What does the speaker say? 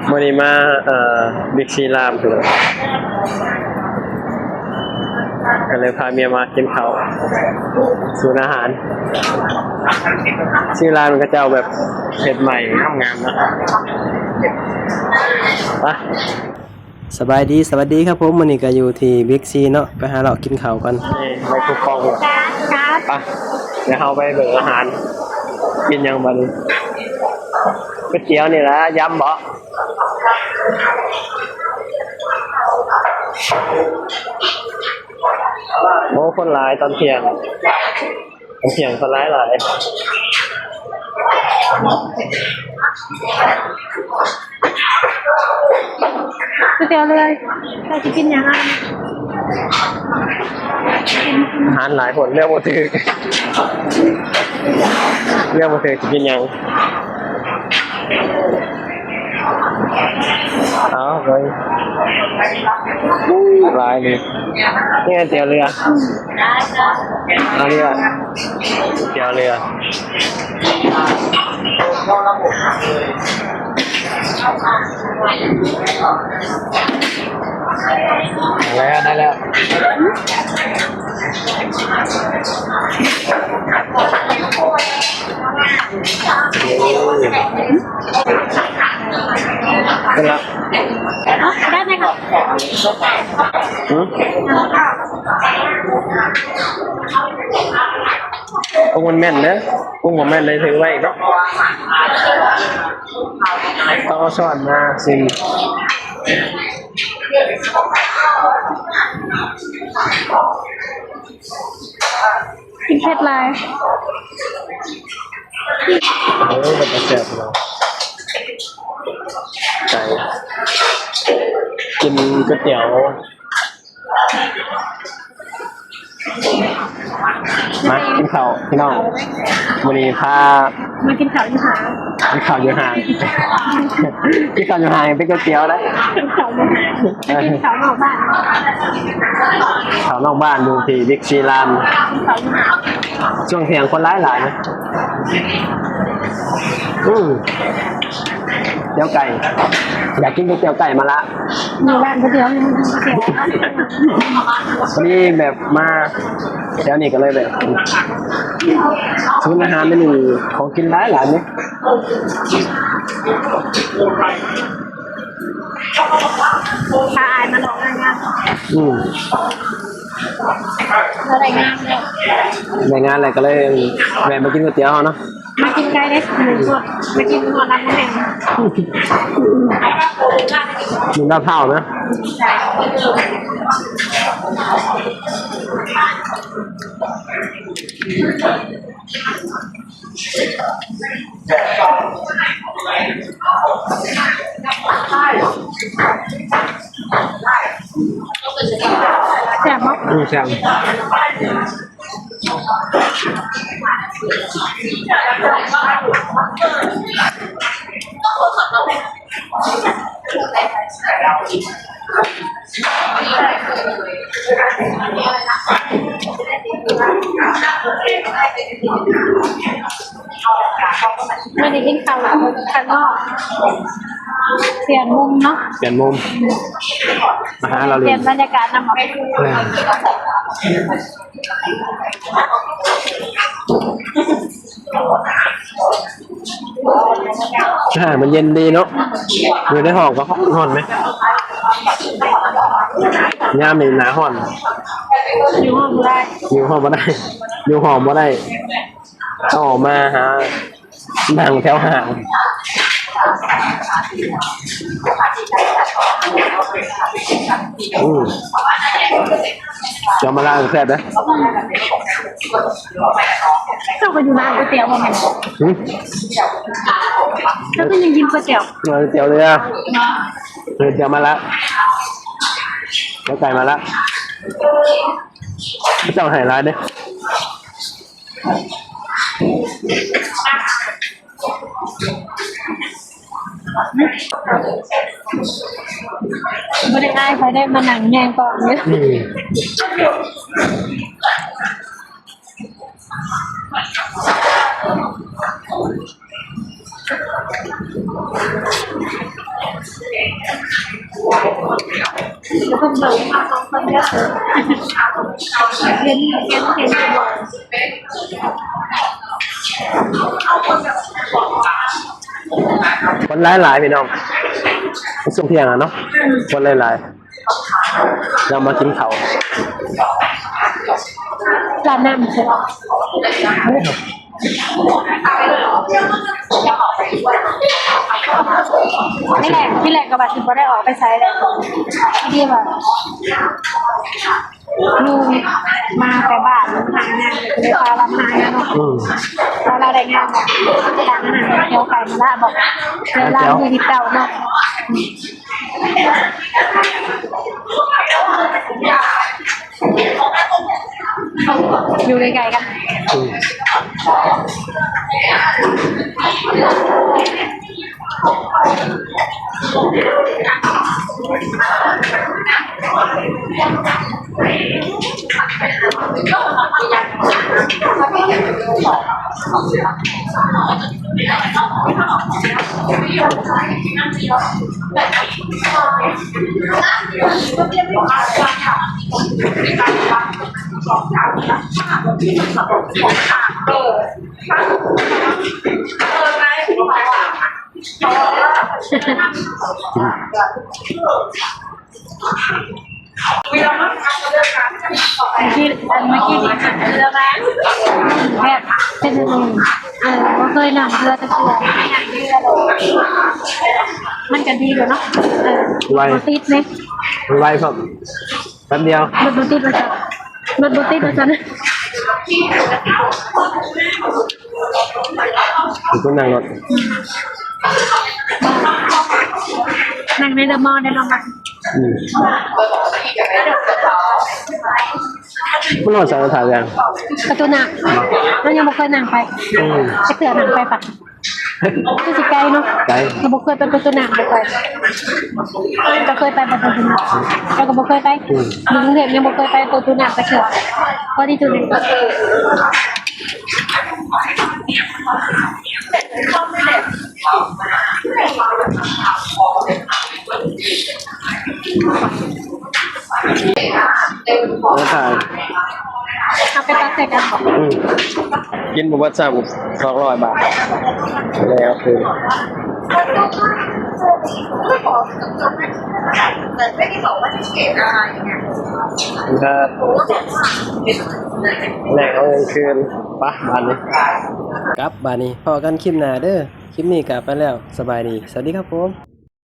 วันนี้มาบิ๊กซีรามคือก็เลยพาเมียมากินข้าวสูนอาหารชื่อร้านมันก็จะเอาแบบเผ็ดใหม่งามๆนะไปสบายดีสวัสดีครับผมวันนี้ก็อยู่ที่บิ๊กซีเนาะไปหาเรากินข้าวกันนี่ไปคุกคองไปเดี๋ยวเราไปเบิกอาหารกินยังบันก๋วยเตี๋ยวนี่แหละยำบ่โอ้คนหลายตอนเที่ยงคนหลายก๋วยเตี๋ยวเลยเราจะกินยังไงอาหารหลายคนเลือกมาถือจะกินยังเอาเลยลายเลยนี่เตี๋ยวเรืออันนี้ละเตี๋ยวเรือได้แล้วเป็นละได้ไหมคะกุ้งมันแม่นนะกุ้งผมแม่นเลยถือไว้เนาะต้องเอาช้อนมาสิกินเผ็ดลายมันจะแซ่บเราใจกินก๋วยเตี๋ยวมากินข้าวพี่น้องวันนี้พามากินข้าวอยู่หากินข้าวอยู่ห่างเป็นก๋วยเตี๋ยวได้กินข้าวอยู่หากินข้าวนอกบ้านข้าวนอกบ้านดูที่บิ๊กซีรามช่วงเที่ยงคนหลายนะเตี๋ยวไก่อยากกินก๋วยเตี๋ยวไก่มาละมีร้านก๋วยเตี๋ยววันนี้แบบมาเดี๋ยวนี้ก็เลยแบบชุดอาหารเมนูของกินหลายเนี่ยชาอายมาลองงานอะไรงานเนี่ยในงานอะไรก็เลยแวะมากินก๋วยเตี๋ยวเนาะมากินไก่ได้หนึ่งคนมากินหัวน้ำมันเองมีน้ำเผานะแซ่บมั้ยแซ่บไม่ได้กินข้าวข้างนอกเปลี่ยนมุมเนาะเปลี่ยนมุมมาหาเราเลยเปลี่ยนบรรยากาศนำมามันเย็นดีเนาะอยู่ในห้องก็ห้อนไหมย่ามในหนาห้อนอยู่ห้องได้อยู่ห้องบ่ได้ต้องออกมาหานั่งแถวห่างจะมาล่างแซ่บนะเจ้าก็อยู่ร้านก๋วยเตี๋ยวมั้งแล้วก็ยังกินก๋วยเตี๋ยวเตี๋ยวเรือเตี๋ยวมาละแล้วไก่มาละไม่ต้องหายร้ายเด้ไม่ได้ง่ายใครได้มาหนังแยงก่อนเนี่ย แล้วก็เบิกมาสองคนเยอะเห็นบ่อย คนหลายๆพี่น้องมันช่วงเที่ยงอ่ะเนาะคนหลายๆเรามากินข้าว ร้านน้ำใช่ไหมที่แรกก็บัดถึงก็ได้ออกไปใช้เลยที่แบบลุงมาแต่บ้านหางานเลยพาเราหางานเนาะพอเราได้งานแบบร้านอาหารเที่ยวไปมาละบอกเจอร้านมือที่เก่าเนาะอยู่ไกลๆกันเมื่อกี้ที่หันเรือมาแบบเป็นยังไงก็เคยนั่งเรือตะเกียบมันก็ดีอยู่เนาะรถติดไหม ไวครับแป๊บเดียว รถติดมาจ้ะรถติดมาจ้ะนะ คุณต้องนั่งรถ นั่งในเรือมอได้ลองมา มันนอนสารถ่ายยัง ประตูหนักเรายังไม่เคยนั่งไปจะเตือนนั่งไปปะคือสิไกลเนาะ ไกล เราบ่เคยไปประตูหนักบ่เคยก็เคยไปประตูหนักเราก็บ่เคยไปกรุงเทพยังบ่เคยไปประตูหนักไปเถอะพอที่จุดนี้แล้วถ่าย เอาไปตัดเสร็จกันก่อน กินบุบวัตซับ200 บาทแล้วคือครับแหล่งเอาเงินคืนปะบานนี้ครับบานนี้พอกันคลิปหน้าเด้อคลิปนี้กลับไปแล้วสบายดีสวัสดีครับผม